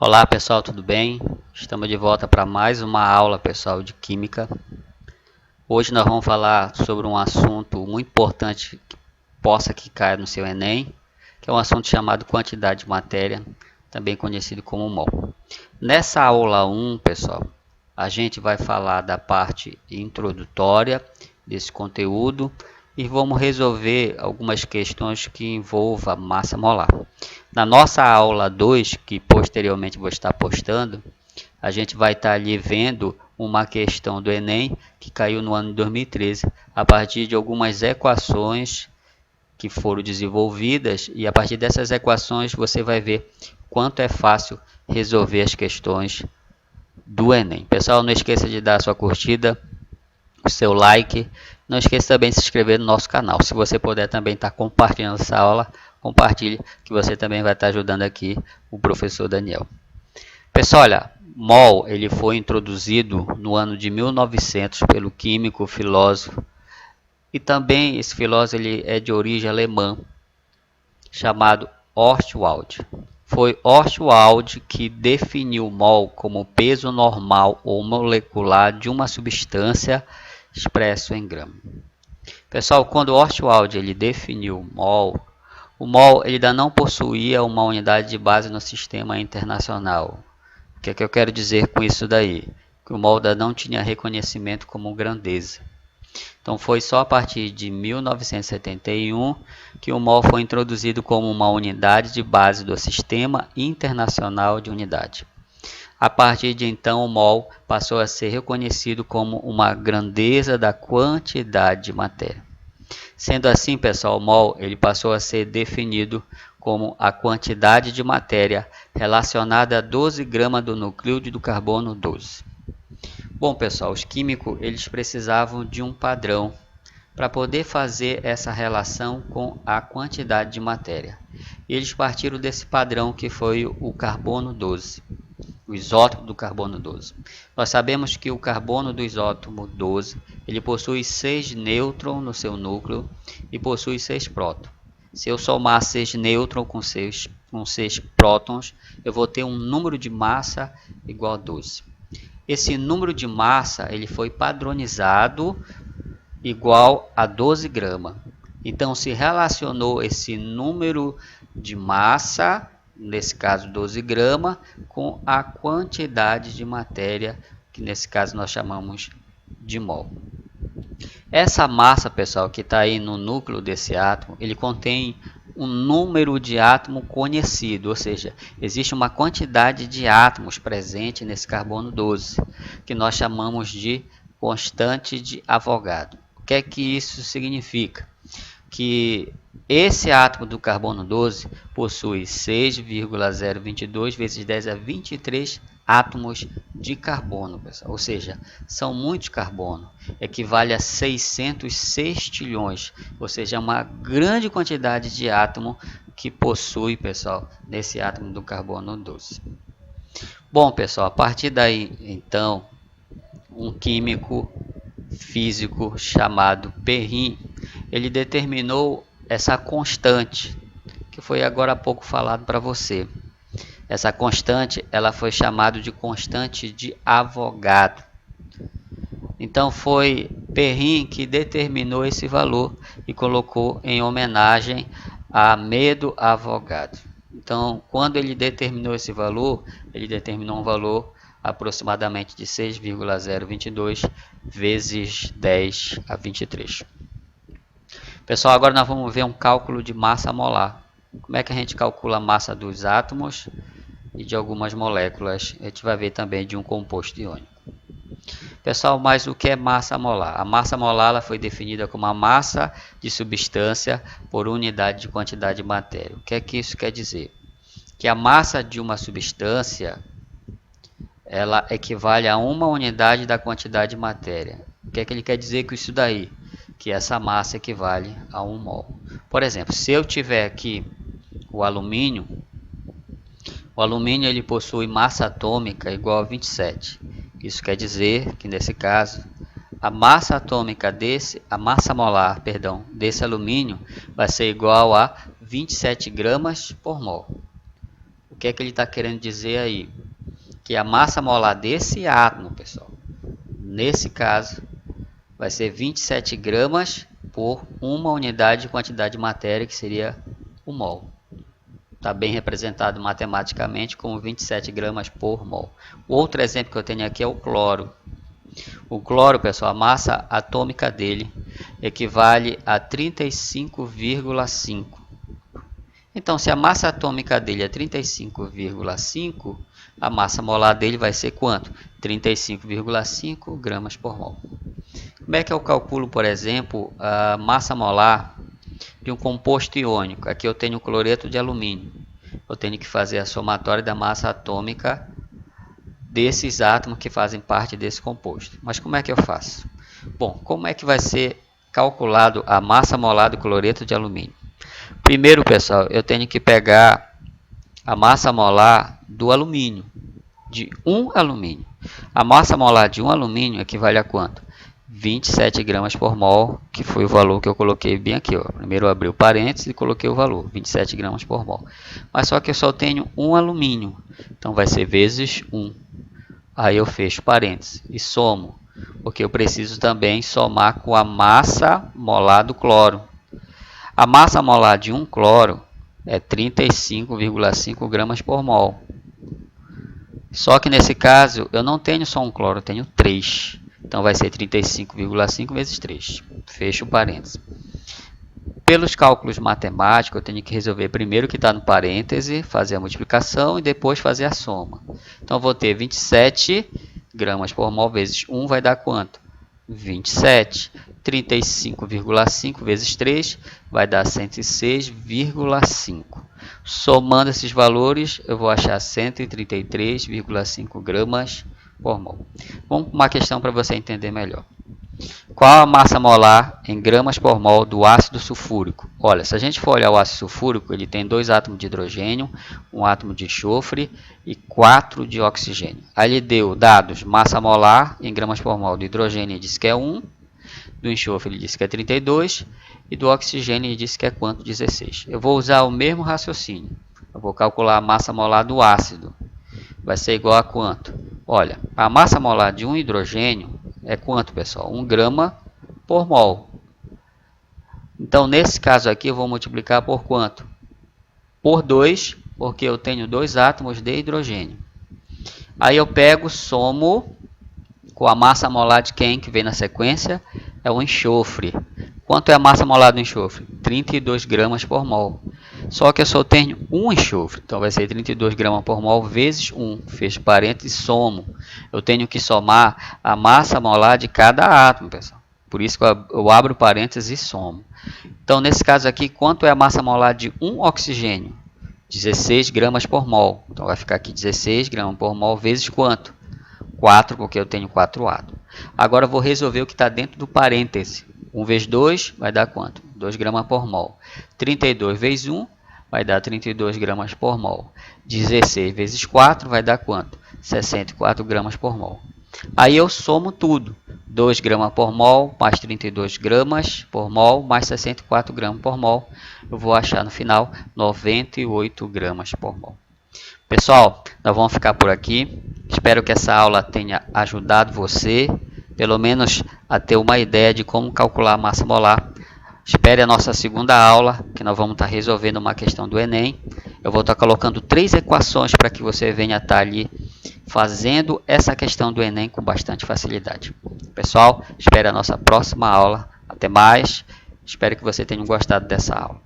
Olá pessoal, tudo bem? Estamos de volta para mais uma aula pessoal de Química. Hoje nós vamos falar sobre um assunto muito importante que possa que caia no seu Enem, que é um assunto chamado quantidade de matéria, também conhecido como mol. Nessa aula 1, pessoal, a gente vai falar da parte introdutória desse conteúdo e vamos resolver algumas questões que envolvam massa molar. Na nossa aula 2, que posteriormente vou estar postando, a gente vai estar ali vendo uma questão do Enem que caiu no ano de 2013, a partir de algumas equações que foram desenvolvidas, e a partir dessas equações você vai ver quanto é fácil resolver as questões do Enem. Pessoal, não esqueça de dar a sua curtida, o seu like, não esqueça também de se inscrever no nosso canal. Se você puder também estar compartilhando essa aula, compartilhe, que você também vai estar ajudando aqui o professor Daniel. Pessoal, olha, mol ele foi introduzido no ano de 1900 pelo químico, filósofo, e também esse filósofo ele é de origem alemã, chamado Ostwald. Foi Ostwald que definiu o mol como peso normal ou molecular de uma substância expresso em grama. Pessoal, quando Ostwald ele definiu o mol ele ainda não possuía uma unidade de base no sistema internacional. O que é que eu quero dizer com isso daí? Que o mol ainda não tinha reconhecimento como grandeza. Então foi só a partir de 1971 que o mol foi introduzido como uma unidade de base do Sistema Internacional de Unidade. A partir de então, o mol passou a ser reconhecido como uma grandeza da quantidade de matéria. Sendo assim, pessoal, o mol ele passou a ser definido como a quantidade de matéria relacionada a 12 gramas do nucleído do carbono 12. Bom, pessoal, os químicos eles precisavam de um padrão para poder fazer essa relação com a quantidade de matéria. Eles partiram desse padrão que foi o carbono 12, o isótopo do carbono 12. Nós sabemos que o carbono do isótopo 12 ele possui 6 nêutrons no seu núcleo e possui 6 prótons. Se eu somar 6 nêutrons com 6 prótons, eu vou ter um número de massa igual a 12. Esse número de massa ele foi padronizado igual a 12 gramas. Então, se relacionou esse número de massa, nesse caso 12 gramas, com a quantidade de matéria, que nesse caso nós chamamos de mol. Essa massa, pessoal, que está aí no núcleo desse átomo, ele contém um número de átomos conhecido, ou seja, existe uma quantidade de átomos presente nesse carbono 12, que nós chamamos de constante de Avogadro. O que é que isso significa? Que esse átomo do carbono 12 possui 6,022 vezes 10 a 23 átomos de carbono, pessoal. Ou seja, são muitos carbono, equivale a 600 sextilhões, ou seja, uma grande quantidade de átomo que possui, pessoal, nesse átomo do carbono 12. Bom, pessoal, a partir daí, então, um químico físico chamado Perrin, ele determinou essa constante, que foi agora há pouco falado para você. Essa constante, ela foi chamada de constante de Avogadro. Então foi Perrin que determinou esse valor e colocou em homenagem a Medo Avogadro. Então, quando ele determinou esse valor, ele determinou um valor aproximadamente de 6,022 vezes 10 a 23. Pessoal, agora nós vamos ver um cálculo de massa molar. Como é que a gente calcula a massa dos átomos e de algumas moléculas? A gente vai ver também de um composto iônico. Pessoal, mas o que é massa molar? A massa molar ela foi definida como a massa de substância por unidade de quantidade de matéria. O que é que isso quer dizer? Que a massa de uma substância ela equivale a uma unidade da quantidade de matéria. O que é que ele quer dizer com isso daí? Que essa massa equivale a 1 mol. Por exemplo, se eu tiver aqui o alumínio ele possui massa atômica igual a 27. Isso quer dizer que nesse caso a massa atômica a massa molar, desse alumínio vai ser igual a 27 gramas por mol. O que é que ele está querendo dizer aí? Que a massa molar desse átomo, pessoal, nesse caso, vai ser 27 gramas por uma unidade de quantidade de matéria, que seria o mol. Está bem representado matematicamente como 27 gramas por mol. O outro exemplo que eu tenho aqui é o cloro. O cloro, pessoal, a massa atômica dele equivale a 35,5. Então, se a massa atômica dele é 35,5, a massa molar dele vai ser quanto? 35,5 gramas por mol. Como é que eu calculo, por exemplo, a massa molar de um composto iônico? Aqui eu tenho cloreto de alumínio. Eu tenho que fazer a somatória da massa atômica desses átomos que fazem parte desse composto. Mas como é que eu faço? Bom, como é que vai ser calculado a massa molar do cloreto de alumínio? Primeiro, pessoal, eu tenho que pegar a massa molar do alumínio, de um alumínio. A massa molar de um alumínio equivale a quanto? 27 gramas por mol, que foi o valor que eu coloquei bem aqui. Ó. Primeiro eu abri o parênteses e coloquei o valor, 27 gramas por mol. Mas só que eu só tenho um alumínio, então vai ser vezes 1. Aí eu fecho parênteses e somo, porque eu preciso também somar com a massa molar do cloro. A massa molar de um cloro é 35,5 gramas por mol. Só que nesse caso eu não tenho só um cloro, eu tenho 3. Então vai ser 35,5 vezes 3. Fecho parênteses. Pelos cálculos matemáticos, eu tenho que resolver primeiro o que está no parêntese, fazer a multiplicação e depois fazer a soma. Então eu vou ter 27 gramas por mol vezes 1 vai dar quanto? 27. 35,5 vezes 3 vai dar 106,5. Somando esses valores, eu vou achar 133,5 gramas por mol. Vamos para uma questão para você entender melhor. Qual a massa molar em gramas por mol do ácido sulfúrico? Olha, se a gente for olhar o ácido sulfúrico, ele tem 2 átomos de hidrogênio, 1 átomo de enxofre e 4 de oxigênio. Aí ele deu dados massa molar em gramas por mol do hidrogênio, ele disse que é 1, do enxofre ele disse que é 32 e do oxigênio ele disse que é quanto? 16. Eu vou usar o mesmo raciocínio. Eu vou calcular a massa molar do ácido. Vai ser igual a quanto? Olha, a massa molar de um hidrogênio é quanto, pessoal? 1 grama por mol. Então, nesse caso aqui, eu vou multiplicar por quanto? Por 2, porque eu tenho 2 átomos de hidrogênio. Aí eu pego, somo com a massa molar de quem que vem na sequência? É o enxofre. Quanto é a massa molar do enxofre? 32 gramas por mol. Só que eu só tenho um enxofre, então vai ser 32 gramas por mol vezes 1. Fecho parênteses e somo. Eu tenho que somar a massa molar de cada átomo, pessoal. Por isso que eu abro parênteses e somo. Então, nesse caso aqui, quanto é a massa molar de um oxigênio? 16 gramas por mol. Então, vai ficar aqui 16 gramas por mol vezes quanto? 4, porque eu tenho 4 átomos. Agora, eu vou resolver o que está dentro do parêntese. 1 vezes 2 vai dar quanto? 2 gramas por mol. 32 vezes 1 vai dar 32 gramas por mol. 16 vezes 4 vai dar quanto? 64 gramas por mol. Aí eu somo tudo. 2 gramas por mol mais 32 gramas por mol mais 64 gramas por mol. Eu vou achar no final 98 gramas por mol. Pessoal, nós vamos ficar por aqui. Espero que essa aula tenha ajudado você, pelo menos a ter uma ideia de como calcular a massa molar. Espere a nossa segunda aula, que nós vamos estar resolvendo uma questão do Enem. Eu vou estar colocando 3 equações para que você venha estar ali fazendo essa questão do Enem com bastante facilidade. Pessoal, espere a nossa próxima aula. Até mais. Espero que você tenha gostado dessa aula.